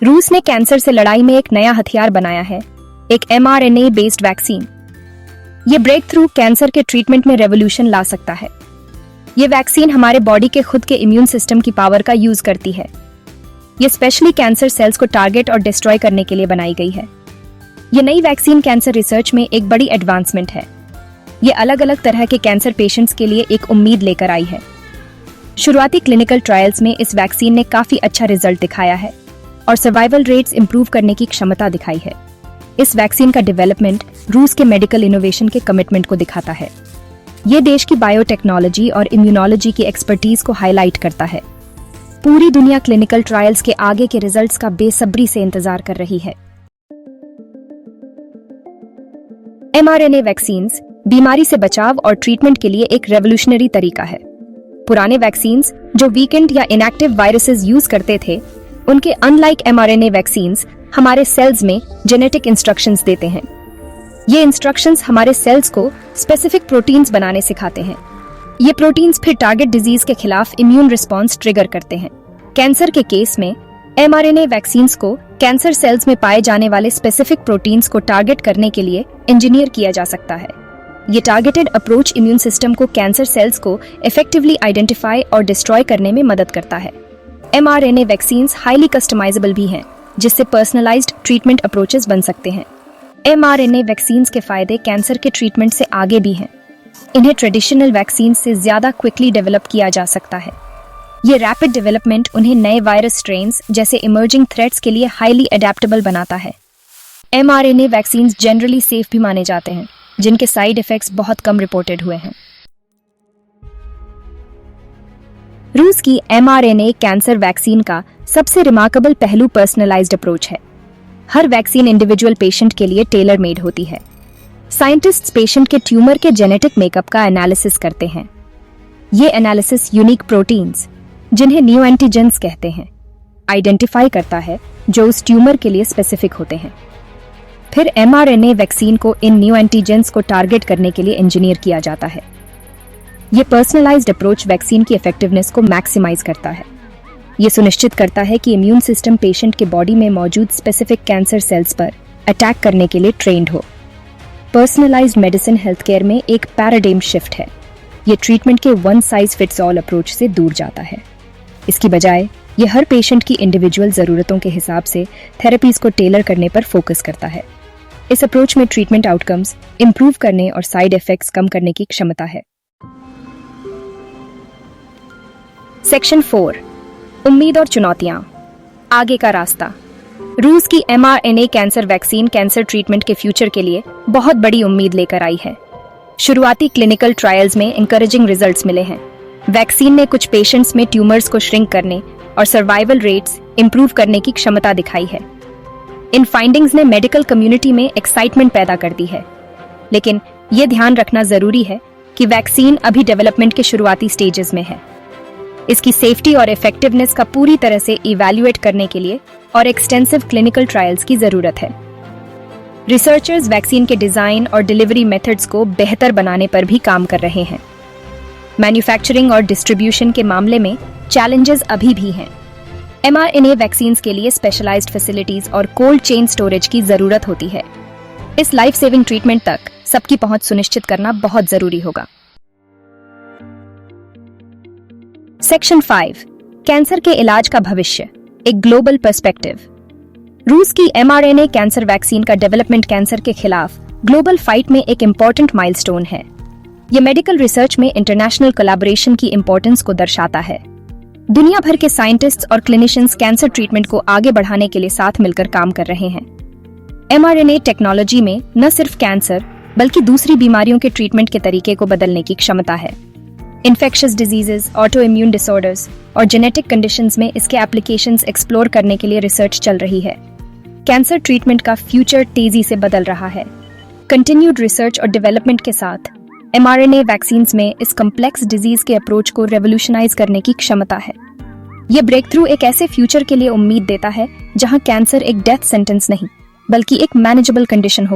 रूस ने कैंसर से लड़ाई में एक नया हथियार बनाया है, एक mRNA बेस्ड वैक्सीन। ये ब्रेक थ्रू कैंसर के ट्रीटमेंट में रेवोल्यूशन ला सकता है। ये वैक्सीन हमारे बॉडी के खुद के इम्यून सिस्टम की पावर का यूज करती है। ये स्पेशली कैंसर सेल्स को टारगेट और डिस्ट्रॉय करने के लिए बनाई गई है। ये नई वैक्सीन कैंसर रिसर्च में एक बड़ी एडवांसमेंट है। ये अलग अलग तरह के कैंसर पेशेंट्स के लिए एक उम्मीद लेकर आई है। शुरुआती क्लिनिकल ट्रायल्स में इस वैक्सीन ने काफी अच्छा रिजल्ट दिखाया है और सर्वाइवल रेट्स इंप्रूव करने की क्षमता दिखाई है। इस वैक्सीन का डेवलपमेंट रूस के मेडिकल इनोवेशन के कमिटमेंट को दिखाता है। ये देश की बायोटेक्नोलॉजी और इम्यूनोलॉजी की एक्सपर्टीज को हाईलाइट करता है। पूरी दुनिया क्लिनिकल ट्रायल्स के आगे के रिजल्ट्स का बेसब्री से इंतजार कर रही है। mRNA वैक्सीन्स बीमारी से बचाव और ट्रीटमेंट के लिए एक रेवोल्यूशनरी तरीका है। पुराने वैक्सीन्स जो वीकेंड या इनएक्टिव वायरसेस यूज करते थे, उनके अनलाइक mRNA वैक्सीन्स हमारे सेल्स में जेनेटिक इंस्ट्रक्शंस देते हैं। ये इंस्ट्रक्शंस हमारे सेल्स को स्पेसिफिक प्रोटीन्स बनाने सिखाते हैं। ये प्रोटीन्स फिर टारगेट डिजीज के खिलाफ इम्यून रिस्पॉन्स ट्रिगर करते हैं। कैंसर के केस में mRNA वैक्सीन्स को कैंसर सेल्स में पाए जाने वाले स्पेसिफिक प्रोटीन्स को टारगेट करने के लिए इंजीनियर किया जा सकता है। ये टारगेटेड अप्रोच इम्यून सिस्टम को कैंसर सेल्स को इफेक्टिवली आइडेंटिफाई और डिस्ट्रॉय करने में मदद करता है। mRNA वैक्सीन्स हाईली कस्टमाइजेबल भी हैं, जिससे पर्सनलाइज्ड ट्रीटमेंट अप्रोचेस बन सकते हैं। mRNA वैक्सीन्स के फायदे कैंसर के ट्रीटमेंट से आगे भी हैं। इन्हें ट्रेडिशनल वैक्सीन से ज्यादा क्विकली डेवलप किया जा सकता है। ये रैपिड डेवलपमेंट उन्हें नए वायरस स्ट्रेन्स जैसे इमर्जिंग थ्रेट्स के लिए हाईली अडेप्टेबल बनाता है। mRNA वैक्सीन्स जनरली सेफ भी माने जाते हैं, जिनके साइड इफेक्ट्स बहुत कम रिपोर्टेड हुए हैं। रूस की mRNA कैंसर वैक्सीन का सबसे रिमार्केबल पहलू पर्सनलाइज्ड अप्रोच है। हर वैक्सीन इंडिविजुअल पेशेंट के लिए टेलर मेड होती है। साइंटिस्ट्स पेशेंट के ट्यूमर के जेनेटिक मेकअप का एनालिसिस करते हैं। ये एनालिसिस यूनिक प्रोटीन्स, जिन्हें न्यू एंटीजेंस कहते हैं, आइडेंटिफाई करता है जो उस ट्यूमर के लिए स्पेसिफिक होते हैं। फिर mRNA वैक्सीन को इन न्यू एंटीजेंस को टारगेट करने के लिए इंजीनियर किया जाता है। ये पर्सनलाइज्ड अप्रोच वैक्सीन की इफेक्टिवनेस को मैक्सिमाइज करता है। ये सुनिश्चित करता है कि इम्यून सिस्टम पेशेंट के बॉडी में मौजूद स्पेसिफिक कैंसर सेल्स पर अटैक करने के लिए ट्रेंड हो। पर्सनलाइज्ड मेडिसिन हेल्थ केयर में एक पैराडाइम शिफ्ट है। ये ट्रीटमेंट के one size fits all approach से दूर जाता है। इसकी बजाय ये हर पेशेंट की इंडिविजुअल ज़रूरतों के हिसाब से थेरेपीज को टेलर करने पर फोकस करता है। इस अप्रोच में ट्रीटमेंट आउटकम्स इंप्रूव करने और साइड इफेक्ट्स कम करने की क्षमता है। सेक्शन 4, उम्मीद और चुनौतियां, आगे का रास्ता। रूस की mRNA cancer vaccine cancer treatment के फ्यूचर के लिए बहुत बड़ी उम्मीद लेकर आई है। शुरुआती क्लिनिकल ट्रायल्स में इंकरेजिंग रिजल्ट्स मिले हैं। वैक्सीन ने कुछ पेशेंट्स में ट्यूमर्स को श्रिंक करने और सर्वाइवल रेट्स इंप्रूव करने की क्षमता दिखाई है। इन फाइंडिंग्स ने मेडिकल कम्युनिटी में एक्साइटमेंट पैदा कर दी है, लेकिन ये ध्यान रखना जरूरी है कि वैक्सीन अभी डेवलपमेंट के शुरुआती स्टेजेस में है। इसकी सेफ्टी और इफेक्टिवनेस का पूरी तरह से इवैल्यूएट करने के लिए और एक्सटेंसिव क्लिनिकल ट्रायल्स की जरूरत है। रिसर्चर्स वैक्सीन के डिजाइन और डिलीवरी मेथड्स को बेहतर बनाने पर भी काम कर रहे हैं। मैन्युफैक्चरिंग और डिस्ट्रीब्यूशन के मामले में चैलेंजेस अभी भी हैं। mRNA वैक्सीन्स के लिए स्पेशलाइज्ड फैसिलिटीज और कोल्ड चेन स्टोरेज की जरूरत होती है। इस लाइफ सेविंग ट्रीटमेंट तक सबकी पहुंच सुनिश्चित करना बहुत जरूरी होगा। सेक्शन 5, कैंसर के इलाज का भविष्य, एक ग्लोबल पर्सपेक्टिव। रूस की mRNA कैंसर वैक्सीन का डेवलपमेंट कैंसर के खिलाफ ग्लोबल फाइट में एक इम्पोर्टेंट माइलस्टोन है। यह मेडिकल रिसर्च में इंटरनेशनल कोलैबोरेशन की इंपॉर्टेंस को दर्शाता है। दुनिया भर के साइंटिस्ट्स और क्लिनिशियंस कैंसर ट्रीटमेंट को आगे बढ़ाने के लिए साथ मिलकर काम कर रहे हैं। mRNA टेक्नोलॉजी में न सिर्फ कैंसर बल्कि दूसरी बीमारियों के ट्रीटमेंट के तरीके को बदलने की क्षमता है। Infectious diseases, auto immune disorders और जेनेटिक कंडीशंस में इसके एप्लीकेशंस एक्सप्लोर करने के लिए रिसर्च चल रही है। कैंसर ट्रीटमेंट का फ्यूचर तेजी से बदल रहा है। कंटिन्यूड रिसर्च और डेवलपमेंट के साथ mRNA वैक्सीन्स में इस कॉम्प्लेक्स डिजीज के अप्रोच को रेवोल्यूशनाइज करने की क्षमता है। यह ब्रेक थ्रू एक ऐसे फ्यूचर के लिए उम्मीद देता है जहां कैंसर एक डेथ सेंटेंस नहीं बल्कि एक मैनेजेबल कंडीशन हो।